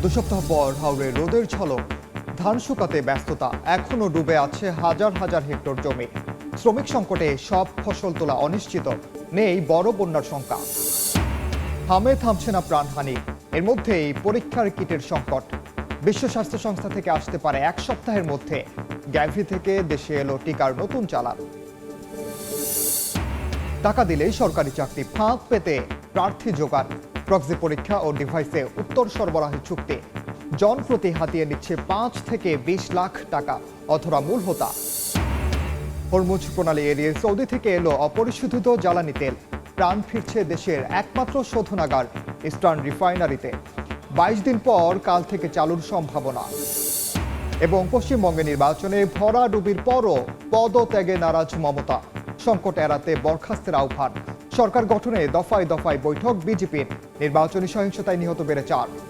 2 সপ্তাহ পর হাওড়ে রোদের ঝলক, ধান শুকাতে ব্যস্ততা, এখনো ডুবে আছে হাজার হাজার হেক্টর জমি। শ্রমিক সংকটে সব ফসল তোলা অনিশ্চিত, নেই বড় বন্যার শঙ্কা। থামে থামছে না প্রাণহানি, এর মধ্যেই পরীক্ষার কিটের সংকট। বিশ্ব স্বাস্থ্য সংস্থা থেকে আসতে পারে 1 সপ্তাহের মধ্যে। গ্যাভি থেকে দেশে এলো টিকার নতুন চালান। টাকা দিলেই সরকারি চাকরি, ফাঁক পেতে প্রার্থী জোগাড়। প্রক্সি পরীক্ষা ও ডিভাইসে উত্তর সরবরাহের চুক্তি। জন প্রতি হাতিয়ে নিচ্ছে 5 থেকে 20 লাখ টাকা, অথবা মূল হোতা। হরমুজ প্রণালী এড়িয়ে সৌদি থেকে এলো অপরিশোধিত জ্বালানি তেল। প্রাণ ফিরছে দেশের একমাত্র শোধনাগার ইস্টার্ন রিফাইনারিতে। 22 দিন পর কাল থেকে চালুর সম্ভাবনা। এবং পশ্চিমবঙ্গে নির্বাচনে ভরাডুবির পরও পদত্যাগে নারাজ মমতা। সংকট এড়াতে বরখাস্তের আহ্বান। সরকার গঠনে দফায় দফায় বৈঠক বিজেপির। নির্বাচনী সহিংসতায় নিহত বেড়ে 4।